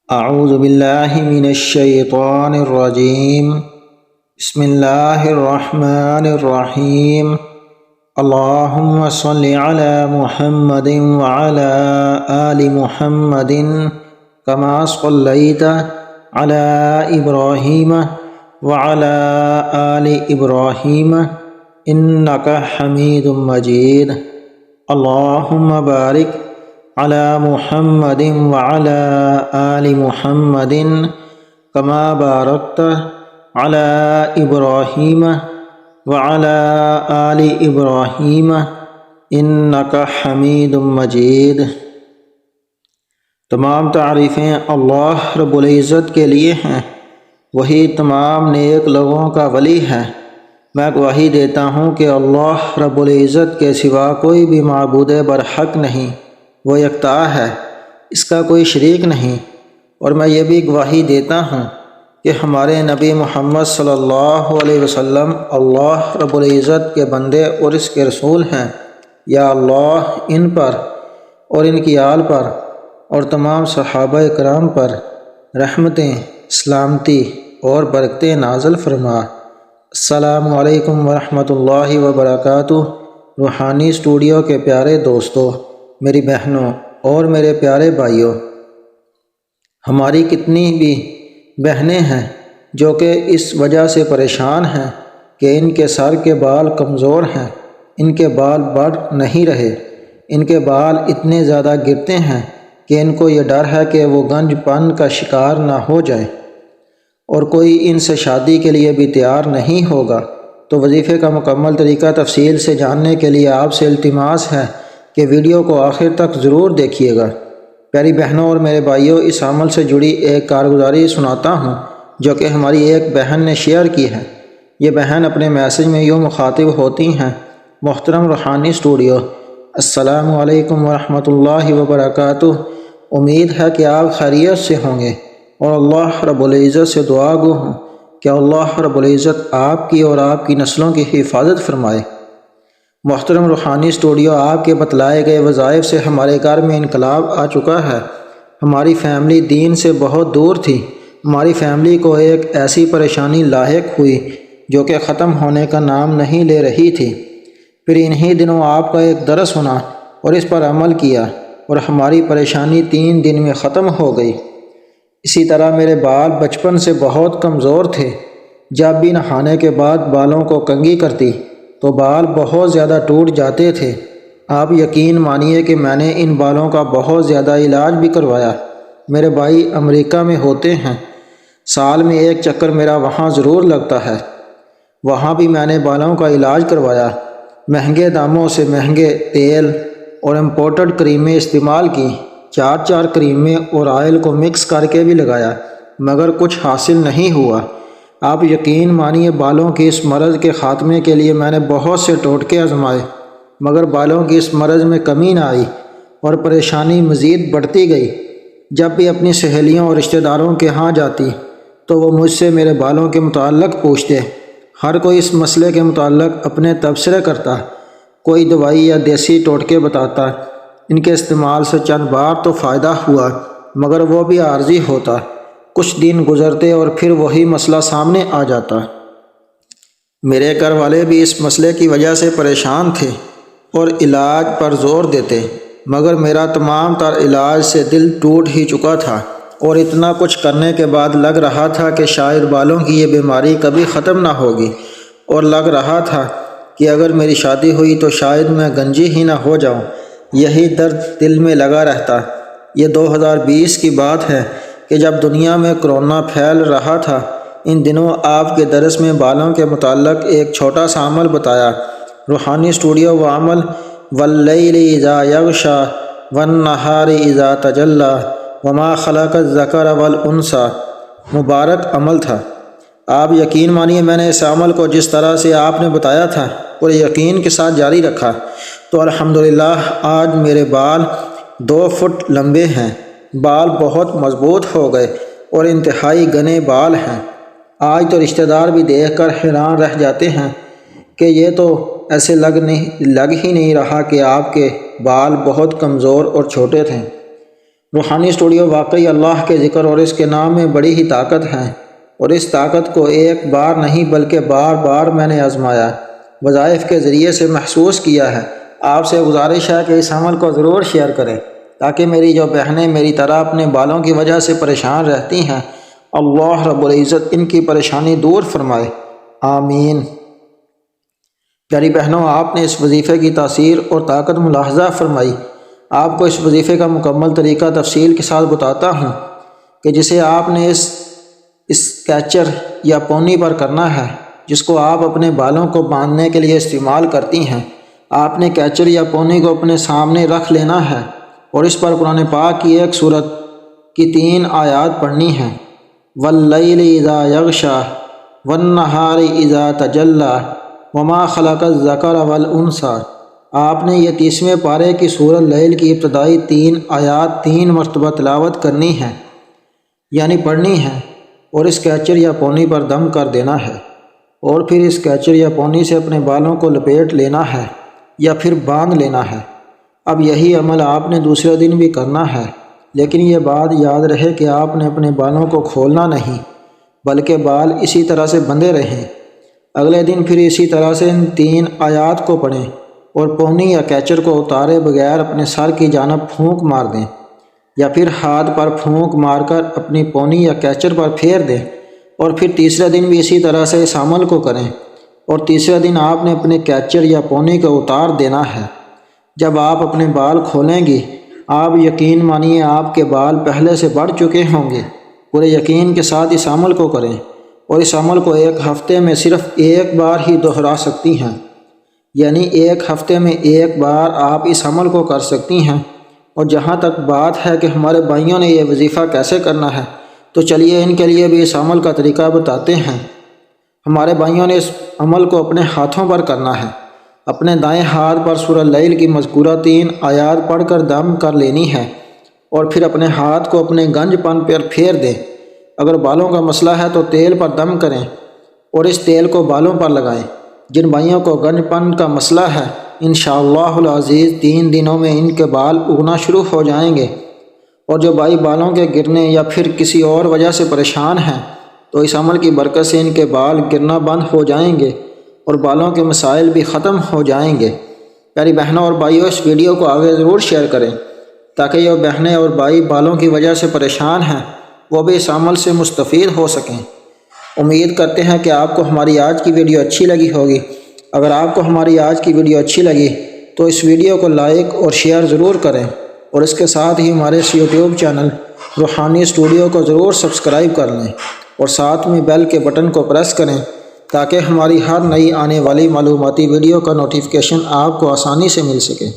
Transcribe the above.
اعوذ باللہ من الشیطان الرجیم بسم اللہ الرحمن الرحیم اللہم صلی علی محمد وعلی آل محمد کما صلیت علی ابراہیم وعلی آل ابراہیم انک حمید مجید اللہم بارک علی محمد وعلی آل محمد کما بارکت علی ابراہیم وعلی آل ابراہیم انک حمید مجید۔ تمام تعریفیں اللہ رب العزت کے لیے ہیں، وہی تمام نیک لوگوں کا ولی ہے۔ میں گواہی دیتا ہوں کہ اللہ رب العزت کے سوا کوئی بھی معبود برحق نہیں، وہ یکتا ہے، اس کا کوئی شریک نہیں۔ اور میں یہ بھی گواہی دیتا ہوں کہ ہمارے نبی محمد صلی اللہ علیہ وسلم اللہ رب العزت کے بندے اور اس کے رسول ہیں۔ یا اللہ ان پر اور ان کی آل پر اور تمام صحابہ کرام پر رحمتیں، سلامتی اور برکتیں نازل فرما۔ السلام علیکم ورحمۃ اللہ وبرکاتہ۔ روحانی اسٹوڈیو کے پیارے دوستو، میری بہنوں اور میرے پیارے بھائیوں، ہماری کتنی بھی بہنیں ہیں جو کہ اس وجہ سے پریشان ہیں کہ ان کے سر کے بال کمزور ہیں، ان کے بال بڑھ نہیں رہے، ان کے بال اتنے زیادہ گرتے ہیں کہ ان کو یہ ڈر ہے کہ وہ گنج پن کا شکار نہ ہو جائیں، اور کوئی ان سے شادی کے لیے بھی تیار نہیں ہوگا۔ تو وظیفے کا مکمل طریقہ تفصیل سے جاننے کے لیے آپ سے التماس ہے کہ ویڈیو کو آخر تک ضرور دیکھیے گا۔ پیاری بہنوں اور میرے بھائیوں، اس عمل سے جڑی ایک کارگزاری سناتا ہوں جو کہ ہماری ایک بہن نے شیئر کی ہے۔ یہ بہن اپنے میسج میں یوں مخاطب ہوتی ہیں: محترم روحانی اسٹوڈیو، السلام علیکم ورحمۃ اللہ وبرکاتہ۔ امید ہے کہ آپ خیریت سے ہوں گے اور اللہ رب العزت سے دعا گو ہوں کہ اللہ رب العزت آپ کی اور آپ کی نسلوں کی حفاظت فرمائے۔ محترم روحانی اسٹوڈیو، آپ کے بتلائے گئے وظائف سے ہمارے گھر میں انقلاب آ چکا ہے۔ ہماری فیملی دین سے بہت دور تھی۔ ہماری فیملی کو ایک ایسی پریشانی لاحق ہوئی جو کہ ختم ہونے کا نام نہیں لے رہی تھی۔ پھر انہی دنوں آپ کا ایک درس سنا اور اس پر عمل کیا اور ہماری پریشانی 3 دن میں ختم ہو گئی۔ اسی طرح میرے بال بچپن سے بہت کمزور تھے۔ جب بھی نہانے کے بعد بالوں کو کنگھی کرتی تو بال بہت زیادہ ٹوٹ جاتے تھے۔ آپ یقین مانیے کہ میں نے ان بالوں کا بہت زیادہ علاج بھی کروایا۔ میرے بھائی امریکہ میں ہوتے ہیں، سال میں ایک چکر میرا وہاں ضرور لگتا ہے۔ وہاں بھی میں نے بالوں کا علاج کروایا، مہنگے داموں سے مہنگے تیل اور امپورٹڈ کریمیں استعمال کی، 4 کریمیں اور آئل کو مکس کر کے بھی لگایا، مگر کچھ حاصل نہیں ہوا۔ آپ یقین مانیے بالوں کی اس مرض کے خاتمے کے لیے میں نے بہت سے ٹوٹکے آزمائے، مگر بالوں کی اس مرض میں کمی نہ آئی اور پریشانی مزید بڑھتی گئی۔ جب بھی اپنی سہیلیوں اور رشتہ داروں کے ہاں جاتی تو وہ مجھ سے میرے بالوں کے متعلق پوچھتے۔ ہر کوئی اس مسئلے کے متعلق اپنے تبصرے کرتا، کوئی دوائی یا دیسی ٹوٹکے بتاتا۔ ان کے استعمال سے چند بار تو فائدہ ہوا، مگر وہ بھی عارضی ہوتا۔ کچھ دن گزرتے اور پھر وہی مسئلہ سامنے آ جاتا۔ میرے گھر والے بھی اس مسئلے کی وجہ سے پریشان تھے اور علاج پر زور دیتے، مگر میرا تمام تر علاج سے دل ٹوٹ ہی چکا تھا، اور اتنا کچھ کرنے کے بعد لگ رہا تھا کہ شاید بالوں کی یہ بیماری کبھی ختم نہ ہوگی، اور لگ رہا تھا کہ اگر میری شادی ہوئی تو شاید میں گنجی ہی نہ ہو جاؤں۔ یہی درد دل میں لگا رہتا۔ یہ 2020 کی بات ہے کہ جب دنیا میں کرونا پھیل رہا تھا۔ ان دنوں آپ کے درس میں بالوں کے متعلق ایک چھوٹا سا عمل بتایا۔ روحانی اسٹوڈیو وہ عمل واللیل اذا یغشی والنہار اذا تجلی وما خلق الذکر والانثی مبارک عمل تھا۔ آپ یقین مانیے میں نے اس عمل کو جس طرح سے آپ نے بتایا تھا پورے یقین کے ساتھ جاری رکھا تو الحمدللہ آج میرے بال 2 فٹ لمبے ہیں، بال بہت مضبوط ہو گئے اور انتہائی گھنے بال ہیں۔ آج تو رشتہ دار بھی دیکھ کر حیران رہ جاتے ہیں کہ یہ تو ایسے لگ ہی نہیں رہا کہ آپ کے بال بہت کمزور اور چھوٹے تھے۔ روحانی اسٹوڈیو واقعی اللہ کے ذکر اور اس کے نام میں بڑی ہی طاقت ہے، اور اس طاقت کو ایک بار نہیں بلکہ بار بار میں نے آزمایا، وظائف کے ذریعے سے محسوس کیا ہے۔ آپ سے گزارش ہے کہ اس عمل کو ضرور شیئر کریں تاکہ میری جو بہنیں میری طرح اپنے بالوں کی وجہ سے پریشان رہتی ہیں، اللہ رب العزت ان کی پریشانی دور فرمائے، آمین۔ پیاری بہنوں، آپ نے اس وظیفے کی تاثیر اور طاقت ملاحظہ فرمائی۔ آپ کو اس وظیفے کا مکمل طریقہ تفصیل کے ساتھ بتاتا ہوں کہ جسے آپ نے اس کیچر یا پونی پر کرنا ہے، جس کو آپ اپنے بالوں کو باندھنے کے لیے استعمال کرتی ہیں۔ آپ نے کیچر یا پونی کو اپنے سامنے رکھ لینا ہے اور اس پر قرآن پاک کی ایک سورت کی 3 آیات پڑھنی ہیں، واللیل اذا یغشی والنہار اذا تجلی وما خلق الذکر والانثی۔ آپ نے یہ 30ویں پارے کی سورۃ اللیل کی ابتدائی 3 آیات 3 مرتبہ تلاوت کرنی ہے، یعنی پڑھنی ہے، اور اس کیچر یا پونی پر دم کر دینا ہے، اور پھر اس کیچر یا پونی سے اپنے بالوں کو لپیٹ لینا ہے یا پھر باندھ لینا ہے۔ اب یہی عمل آپ نے دوسرے دن بھی کرنا ہے، لیکن یہ بات یاد رہے کہ آپ نے اپنے بالوں کو کھولنا نہیں، بلکہ بال اسی طرح سے بندھے رہیں۔ اگلے دن پھر اسی طرح سے ان 3 آیات کو پڑھیں اور پونی یا کیچر کو اتارے بغیر اپنے سر کی جانب پھونک مار دیں، یا پھر ہاتھ پر پھونک مار کر اپنی پونی یا کیچر پر پھیر دیں، اور پھر تیسرے دن بھی اسی طرح سے اس عمل کو کریں، اور تیسرے دن آپ نے اپنے کیچر یا پونی کو اتار دینا ہے۔ جب آپ اپنے بال کھولیں گی، آپ یقین مانیے آپ کے بال پہلے سے بڑھ چکے ہوں گے۔ پورے یقین کے ساتھ اس عمل کو کریں، اور اس عمل کو 1 ہفتے میں صرف 1 بار ہی دہرا سکتی ہیں، یعنی 1 ہفتے میں 1 بار آپ اس عمل کو کر سکتی ہیں۔ اور جہاں تک بات ہے کہ ہمارے بھائیوں نے یہ وظیفہ کیسے کرنا ہے، تو چلیے ان کے لیے بھی اس عمل کا طریقہ بتاتے ہیں۔ ہمارے بھائیوں نے اس عمل کو اپنے ہاتھوں پر کرنا ہے۔ اپنے دائیں ہاتھ پر سورۃ اللیل کی مذکورہ 3 آیات پڑھ کر دم کر لینی ہے، اور پھر اپنے ہاتھ کو اپنے گنج پن پر پھیر دیں۔ اگر بالوں کا مسئلہ ہے تو تیل پر دم کریں اور اس تیل کو بالوں پر لگائیں۔ جن بھائیوں کو گنج پن کا مسئلہ ہے، انشاءاللہ العزیز 3 دنوں میں ان کے بال اگنا شروع ہو جائیں گے۔ اور جو بھائی بالوں کے گرنے یا پھر کسی اور وجہ سے پریشان ہیں، تو اس عمل کی برکت سے ان کے بال گرنا بند ہو جائیں گے اور بالوں کے مسائل بھی ختم ہو جائیں گے۔ پیاری بہنوں اور بھائیوں، اس ویڈیو کو آگے ضرور شیئر کریں تاکہ یہ بہنیں اور بھائی بالوں کی وجہ سے پریشان ہیں وہ بھی اس عمل سے مستفید ہو سکیں۔ امید کرتے ہیں کہ آپ کو ہماری آج کی ویڈیو اچھی لگی ہوگی۔ اگر آپ کو ہماری آج کی ویڈیو اچھی لگی تو اس ویڈیو کو لائک اور شیئر ضرور کریں، اور اس کے ساتھ ہی ہمارے اس یوٹیوب چینل روحانی اسٹوڈیو کو ضرور سبسکرائب کر لیں، اور ساتھ میں بیل کے بٹن کو پریس کریں تاکہ ہماری ہر نئی آنے والی معلوماتی ویڈیو کا نوٹیفیکیشن آپ کو آسانی سے مل سکے۔